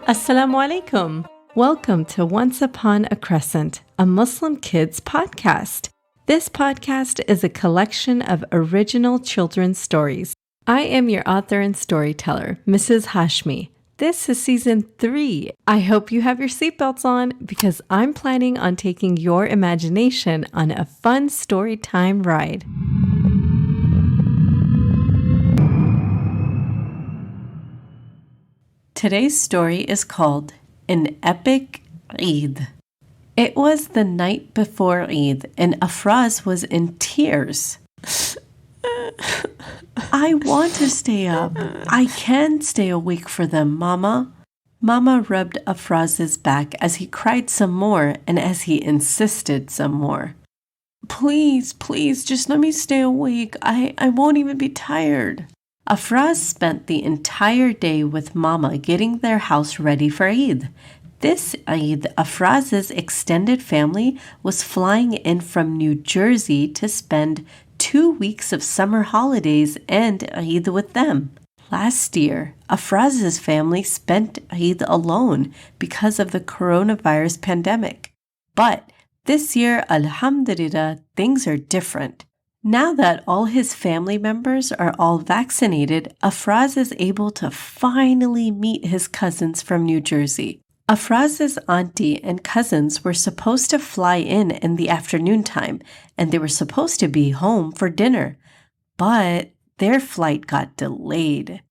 Assalamu alaikum. Welcome to Once Upon a Crescent, a Muslim kids podcast. This podcast is a collection of original children's stories. I am your author and storyteller, Mrs. Hashmi. This is season 3. I hope you have your seatbelts on because I'm planning on taking your imagination on a fun story time ride. Today's story is called An Epic Eid. It was the night before Eid and Afraz was in tears. I want to stay up. I can stay awake for them, Mama. Mama rubbed Afraz's back as he cried some more and as he insisted some more. Please, just let me stay awake. I won't even be tired. Afraz spent the entire day with Mama getting their house ready for Eid. This Eid, Afraz's extended family was flying in from New Jersey to spend 2 weeks of summer holidays and Eid with them. Last year, Afraz's family spent Eid alone because of the coronavirus pandemic. But this year, alhamdulillah, things are different. Now that all his family members are all vaccinated, Afraz is able to finally meet his cousins from New Jersey. Afraz's auntie and cousins were supposed to fly in the afternoon time, and they were supposed to be home for dinner. But their flight got delayed.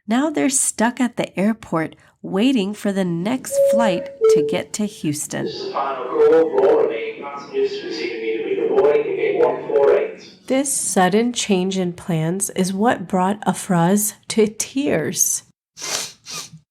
Now they're stuck at the airport waiting for the next flight to get to Houston. This sudden change in plans is what brought Afraz to tears.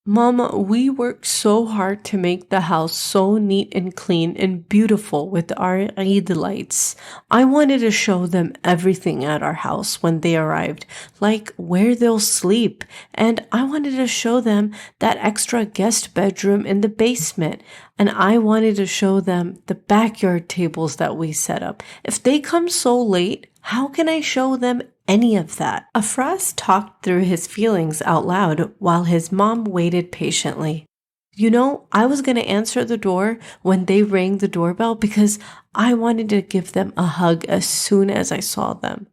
Mama, we worked so hard to make the house so neat and clean and beautiful with our Eid lights. I wanted to show them everything at our house when they arrived, like where they'll sleep. And I wanted to show them that extra guest bedroom in the basement. And I wanted to show them the backyard tables that we set up. If they come so late, how can I show them any of that? Afraz talked through his feelings out loud while his mom waited patiently. You know, I was going to answer the door when they rang the doorbell because I wanted to give them a hug as soon as I saw them.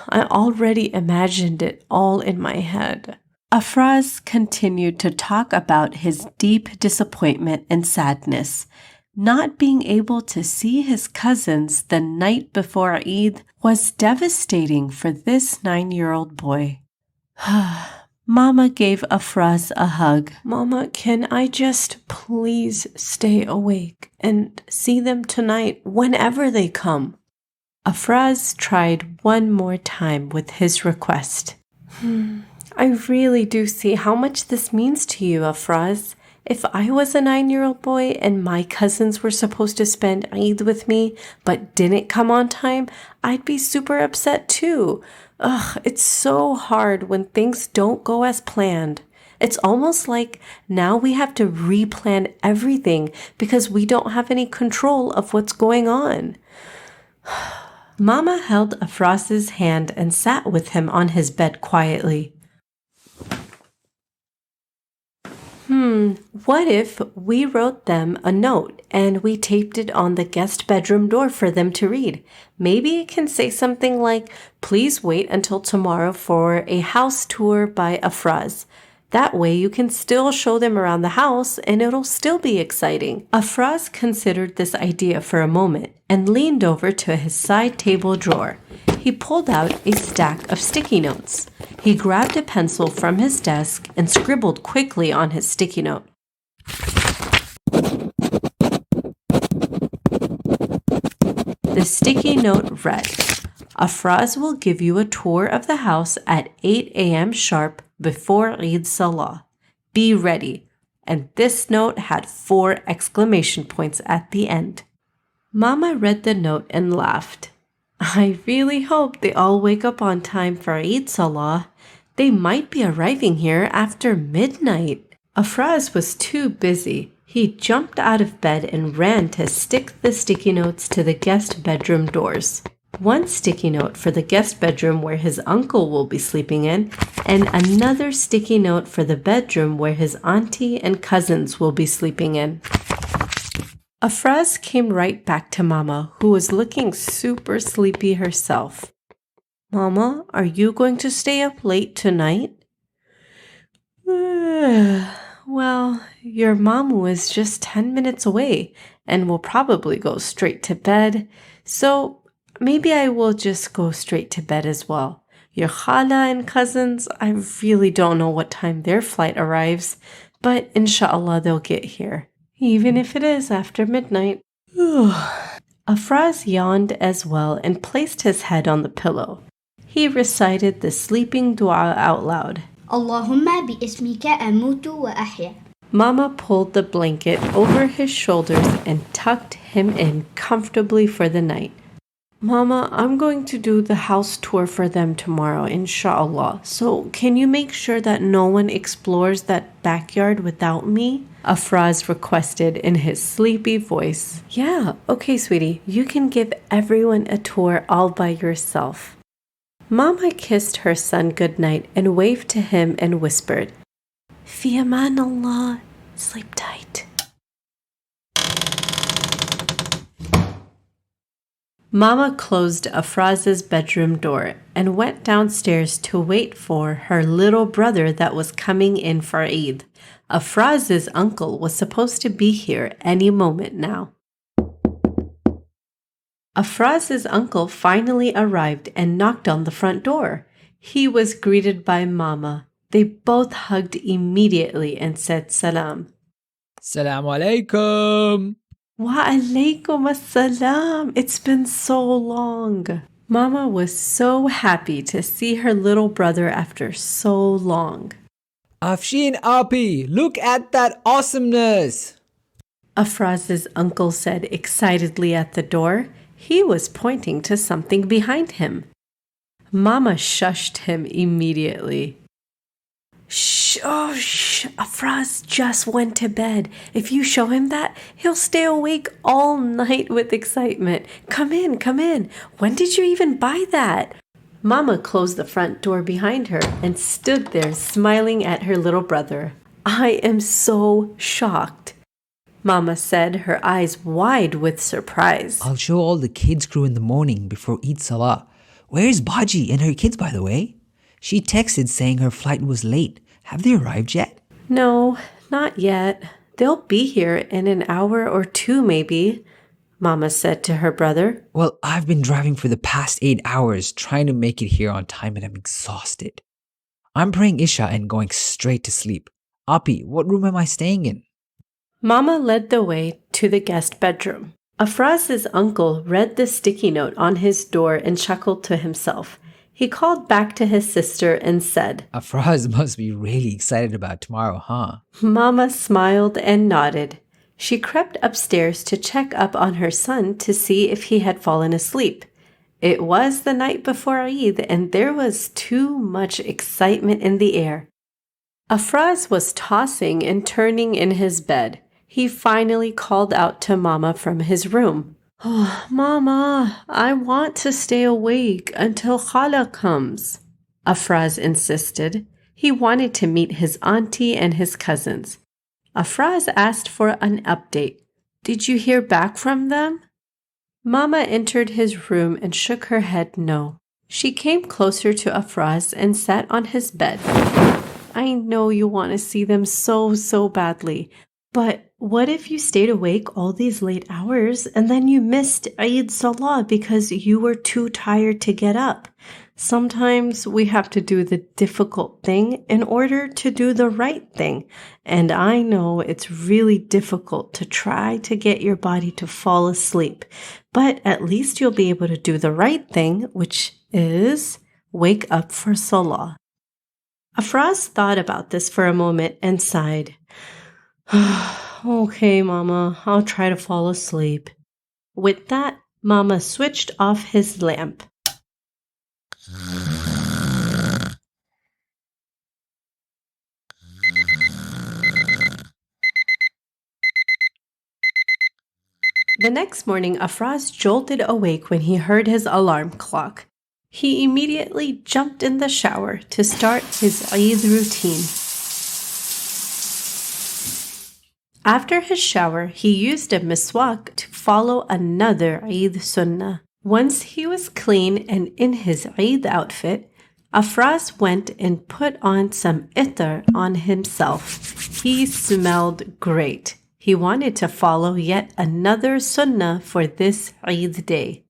I already imagined it all in my head. Afraz continued to talk about his deep disappointment and sadness. Not being able to see his cousins the night before Eid was devastating for this 9-year-old boy. Mama gave Afraz a hug. Mama, can I just please stay awake and see them tonight whenever they come? Afraz tried one more time with his request. I really do see how much this means to you, Afraz. If I was a 9-year-old boy and my cousins were supposed to spend Eid with me but didn't come on time, I'd be super upset too. It's so hard when things don't go as planned. It's almost like now we have to replan everything because we don't have any control of what's going on. Mama held Afraz's hand and sat with him on his bed quietly. What if we wrote them a note and we taped it on the guest bedroom door for them to read? Maybe it can say something like, please wait until tomorrow for a house tour by Afraz. That way you can still show them around the house and it'll still be exciting. Afraz considered this idea for a moment and leaned over to his side table drawer. He pulled out a stack of sticky notes. He grabbed a pencil from his desk and scribbled quickly on his sticky note. The sticky note read, Afraz will give you a tour of the house at 8 a.m. sharp before Eid Salah. Be ready. And this note had 4 exclamation points at the end. Mama read the note and laughed. I really hope they all wake up on time for Eid Salah. They might be arriving here after midnight. Afraz was too busy. He jumped out of bed and ran to stick the sticky notes to the guest bedroom doors. One sticky note for the guest bedroom where his uncle will be sleeping in, and another sticky note for the bedroom where his auntie and cousins will be sleeping in. Afraz came right back to Mama, who was looking super sleepy herself. Mama, are you going to stay up late tonight? Well, your mom is just 10 minutes away and will probably go straight to bed, so maybe I will just go straight to bed as well. Your khala and cousins, I really don't know what time their flight arrives, but inshallah they'll get here, even if it is after midnight. Afraz yawned as well and placed his head on the pillow. He recited the sleeping dua out loud. اللهم باسمك أموت وأحيا. Mama pulled the blanket over his shoulders and tucked him in comfortably for the night. Mama, I'm going to do the house tour for them tomorrow, inshallah. So can you make sure that no one explores that backyard without me? Afraz requested in his sleepy voice. Yeah, okay, sweetie. You can give everyone a tour all by yourself. Mama kissed her son goodnight and waved to him and whispered, Fi aman Allah, sleep tight. Mama closed Afraz's bedroom door and went downstairs to wait for her little brother that was coming in for Eid. Afraz's uncle was supposed to be here any moment now. Afraz's uncle finally arrived and knocked on the front door. He was greeted by Mama. They both hugged immediately and said salam. Assalamu alaikum. Wa alaikum assalam. It's been so long. Mama was so happy to see her little brother after so long. Afshin Api, look at that awesomeness. Afraz's uncle said excitedly at the door. He was pointing to something behind him. Mama shushed him immediately. Shh, Afraz just went to bed. If you show him that, he'll stay awake all night with excitement. Come in. When did you even buy that? Mama closed the front door behind her and stood there smiling at her little brother. I am so shocked. Mama said, her eyes wide with surprise. I'll show all the kids crew in the morning before Eid Salah. Where's Baji and her kids, by the way? She texted saying her flight was late. Have they arrived yet? No, not yet. They'll be here in an hour or two, maybe, Mama said to her brother. Well, I've been driving for the past 8 hours trying to make it here on time and I'm exhausted. I'm praying Isha and going straight to sleep. Api, what room am I staying in? Mama led the way to the guest bedroom. Afraz's uncle read the sticky note on his door and chuckled to himself. He called back to his sister and said, Afraz must be really excited about tomorrow, huh? Mama smiled and nodded. She crept upstairs to check up on her son to see if he had fallen asleep. It was the night before Eid and there was too much excitement in the air. Afraz was tossing and turning in his bed. He finally called out to Mama from his room. Oh, Mama, I want to stay awake until Khala comes, Afraz insisted. He wanted to meet his auntie and his cousins. Afraz asked for an update. Did you hear back from them? Mama entered his room and shook her head no. She came closer to Afraz and sat on his bed. I know you want to see them so badly, but what if you stayed awake all these late hours and then you missed Eid Salah because you were too tired to get up? Sometimes we have to do the difficult thing in order to do the right thing. And I know it's really difficult to try to get your body to fall asleep, but at least you'll be able to do the right thing, which is wake up for Salah. Afraz thought about this for a moment and sighed. Okay, Mama, I'll try to fall asleep. With that, Mama switched off his lamp. The next morning, Afraz jolted awake when he heard his alarm clock. He immediately jumped in the shower to start his Eid routine. After his shower, he used a miswak to follow another Eid sunnah. Once he was clean and in his Eid outfit, Afraz went and put on some itar on himself. He smelled great. He wanted to follow yet another sunnah for this Eid day.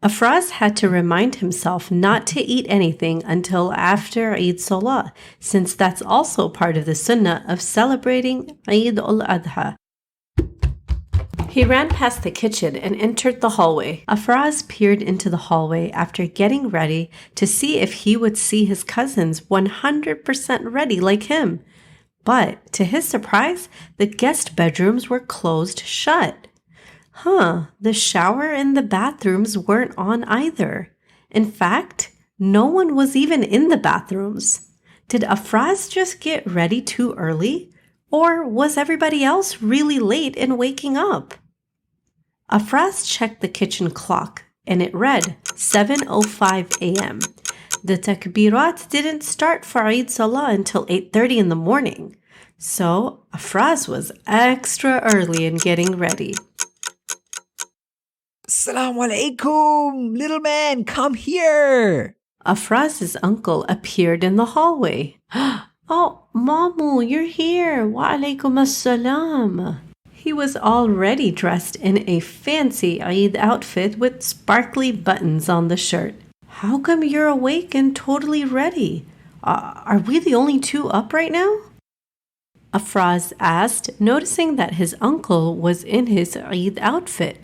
Afraz had to remind himself not to eat anything until after Eid Salah, since that's also part of the sunnah of celebrating Eid al-Adha. He ran past the kitchen and entered the hallway. Afraz peered into the hallway after getting ready to see if he would see his cousins 100% ready like him. But to his surprise, the guest bedrooms were closed shut. The shower and the bathrooms weren't on either. In fact, no one was even in the bathrooms. Did Afraz just get ready too early? Or was everybody else really late in waking up? Afraz checked the kitchen clock and it read 7:05 a.m. The takbirat didn't start for Eid Salah until 8:30 in the morning. So Afraz was extra early in getting ready. Assalamu alaikum, little man, come here. Afraz's uncle appeared in the hallway. Oh, Mamu, you're here. Wa alaikum assalam. He was already dressed in a fancy Eid outfit with sparkly buttons on the shirt. How come you're awake and totally ready? Are we the only two up right now? Afraz asked, noticing that his uncle was in his Eid outfit.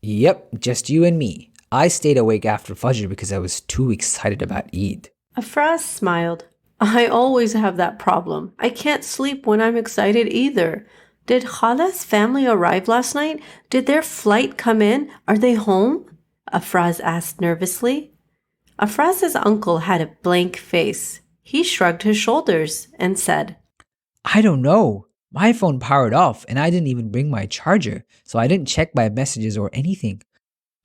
Yep, just you and me. I stayed awake after Fajr because I was too excited about Eid. Afraz smiled. I always have that problem. I can't sleep when I'm excited either. Did Khala's family arrive last night? Did their flight come in? Are they home? Afraz asked nervously. Afraz's uncle had a blank face. He shrugged his shoulders and said, I don't know. My phone powered off and I didn't even bring my charger, so I didn't check my messages or anything.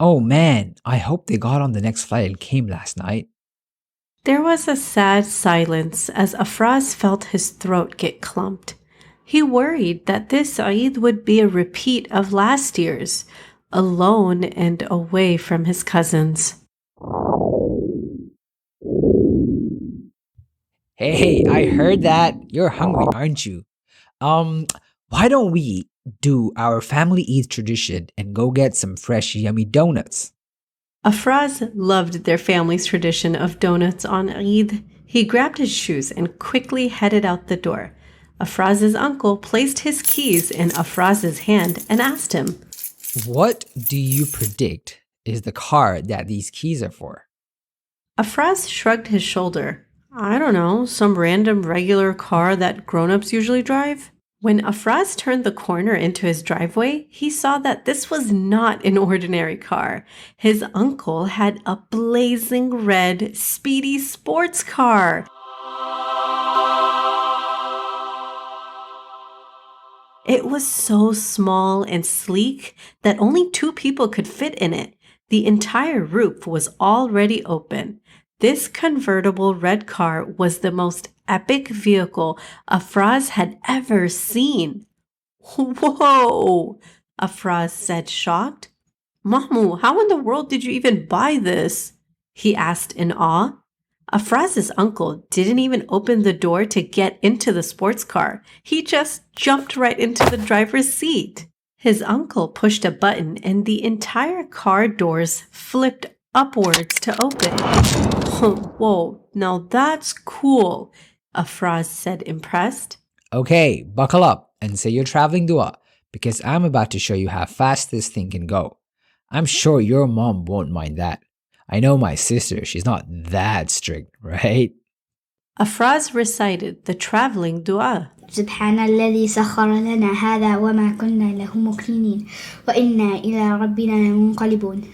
Oh man, I hope they got on the next flight and came last night. There was a sad silence as Afraz felt his throat get clumped. He worried that this Eid would be a repeat of last year's, alone and away from his cousins. Hey, I heard that. You're hungry, aren't you? Why don't we do our family Eid tradition and go get some fresh, yummy donuts? Afraz loved their family's tradition of donuts on Eid. He grabbed his shoes and quickly headed out the door. Afraz's uncle placed his keys in Afraz's hand and asked him, What do you predict is the car that these keys are for? Afraz shrugged his shoulder. I don't know, some random regular car that grown-ups usually drive? When Afraz turned the corner into his driveway, he saw that this was not an ordinary car. His uncle had a blazing red, speedy sports car. It was so small and sleek that only 2 people could fit in it. The entire roof was already open. This convertible red car was the most epic vehicle Afraz had ever seen. Whoa! Afraz said, shocked. Mamu, how in the world did you even buy this? He asked in awe. Afraz's uncle didn't even open the door to get into the sports car. He just jumped right into the driver's seat. His uncle pushed a button and the entire car doors flipped upwards to open. Whoa, now that's cool, Afraz said, impressed. Okay, buckle up and say your traveling dua because I'm about to show you how fast this thing can go. I'm sure your mom won't mind that. I know my sister, she's not that strict, right? Afraz recited the traveling dua. سبحان الذي سخر لنا هذا وما كنا له مقرنين وإنا إلى ربنا منقلبون.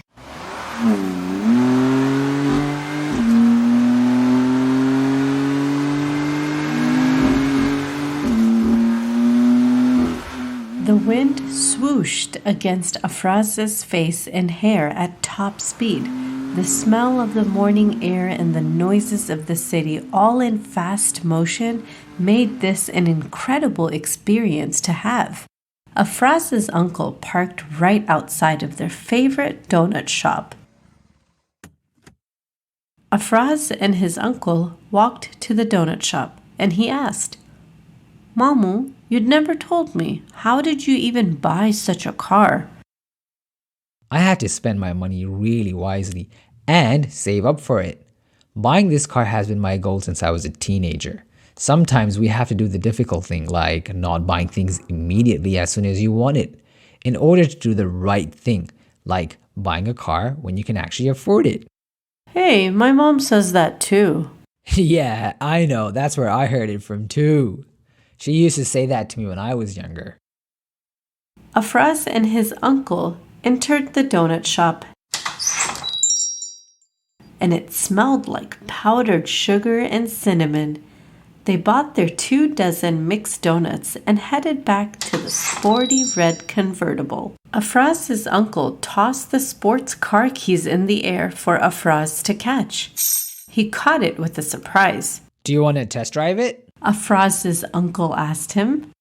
The wind swooshed against Afraz's face and hair at top speed. The smell of the morning air and the noises of the city, all in fast motion, made this an incredible experience to have. Afraz's uncle parked right outside of their favorite donut shop. Afraz and his uncle walked to the donut shop, and he asked, "Mamu, you'd never told me. How did you even buy such a car?" I had to spend my money really wisely and save up for it. Buying this car has been my goal since I was a teenager. Sometimes we have to do the difficult thing, like not buying things immediately as soon as you want it, in order to do the right thing, like buying a car when you can actually afford it. Hey, my mom says that too. Yeah, I know, that's where I heard it from too. She used to say that to me when I was younger. Afraz and his uncle entered the donut shop, and it smelled like powdered sugar and cinnamon. They bought their 24 mixed donuts and headed back to the sporty red convertible. Afraz's uncle tossed the sports car keys in the air for Afraz to catch. He caught it with a surprise. Do you want to test drive it? Afraz's uncle asked him.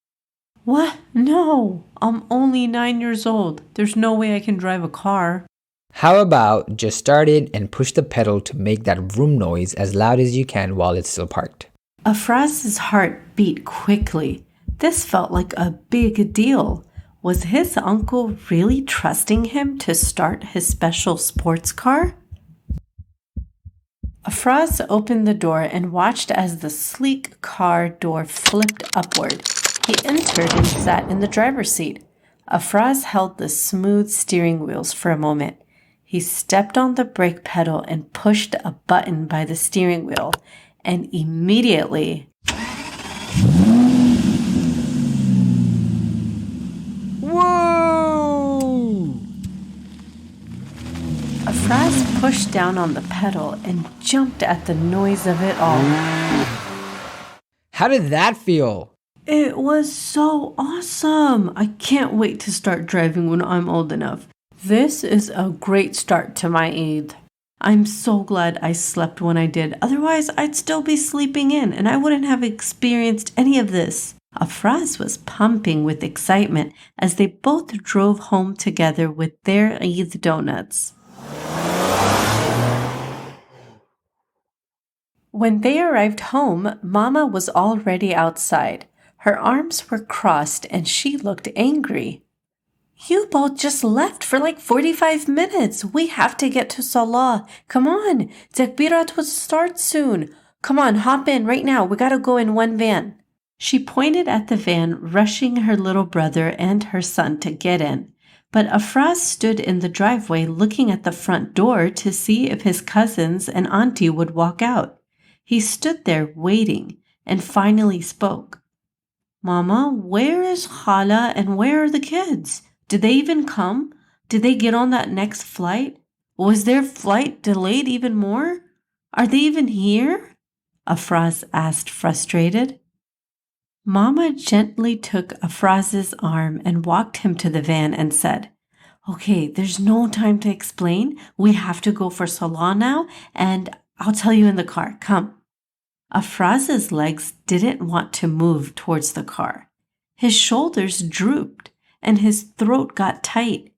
"What? No, I'm only 9 years old. There's no way I can drive a car." How about just start it and push the pedal to make that vroom noise as loud as you can while it's still parked? Afraz's heart beat quickly. This felt like a big deal. Was his uncle really trusting him to start his special sports car? Afraz opened the door and watched as the sleek car door flipped upward. He entered and sat in the driver's seat. Afraz held the smooth steering wheels for a moment. He stepped on the brake pedal and pushed a button by the steering wheel, and immediately, Whoa! Afraz pushed down on the pedal and jumped at the noise of it all. How did that feel? It was so awesome! I can't wait to start driving when I'm old enough. This is a great start to my Eid. I'm so glad I slept when I did. Otherwise, I'd still be sleeping in and I wouldn't have experienced any of this. Afraz was pumping with excitement as they both drove home together with their Eid donuts. When they arrived home, Mama was already outside. Her arms were crossed and she looked angry. "You both just left for like 45 minutes. We have to get to Salah. Come on, Takbirat will start soon. Come on, hop in right now. We gotta go in one van." She pointed at the van, rushing her little brother and her son to get in. But Afraz stood in the driveway looking at the front door to see if his cousins and auntie would walk out. He stood there waiting and finally spoke. "Mama, where is Khala and where are the kids? Did they even come? Did they get on that next flight? Was their flight delayed even more? Are they even here?" Afraz asked, frustrated. Mama gently took Afraz's arm and walked him to the van and said, "Okay, there's no time to explain. We have to go for Salah now, and I'll tell you in the car. Come." Afraz's legs didn't want to move towards the car. His shoulders drooped and his throat got tight.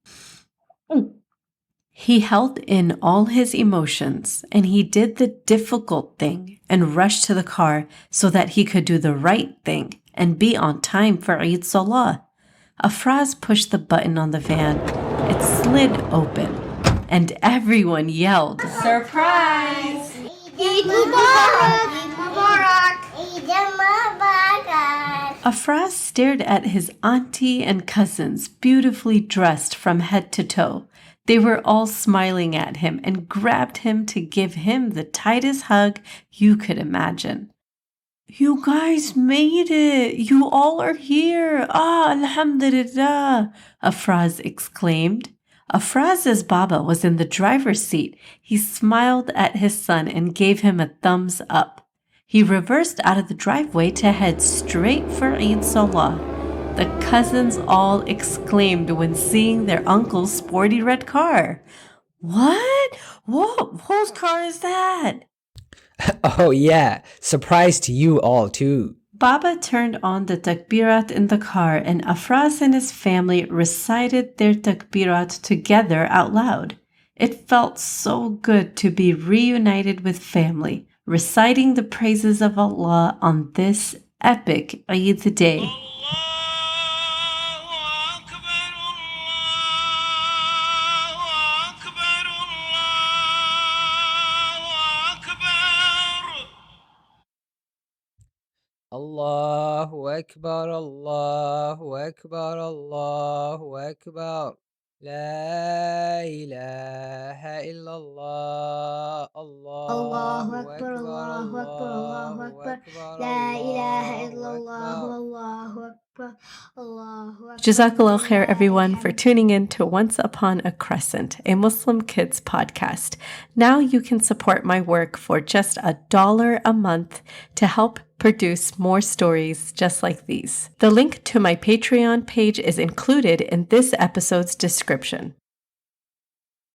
He held in all his emotions and he did the difficult thing and rushed to the car so that he could do the right thing and be on time for Eid Salah. Afraz pushed the button on the van. It slid open and everyone yelled, "Surprise! Eid Mubarak! Eid Mubarak! Eid Mubarak! Afraz stared at his auntie and cousins, beautifully dressed from head to toe. They were all smiling at him and grabbed him to give him the tightest hug you could imagine. "You guys made it! You all are here! Ah, Alhamdulillah!" Afraz exclaimed. Afraz's Baba was in the driver's seat. He smiled at his son and gave him a thumbs up. He reversed out of the driveway to head straight for Eid Salah. The cousins all exclaimed when seeing their uncle's sporty red car. What? Whoa, whose car is that? Oh, yeah. Surprise to you all, too. Baba turned on the takbirat in the car, and Afraz and his family recited their takbirat together out loud. It felt so good to be reunited with family, reciting the praises of Allah on this epic Eid day. Allahu Akbar, Allahu Akbar, Allahu Akbar. La ilaha illallah, الله Allahu أكبر Akbar, الله أكبر الله Allahu أكبر Akbar, لا إله Allahu إلا الله Akbar. والله أكبر الله أكبر Jazakallah khair, ولله everyone, for الحمد. tuning in to Once Upon a Crescent, a Muslim kids podcast. Now you can support my work for just $1 a month to help produce more stories just like these. The link to my Patreon page is included in this episode's description.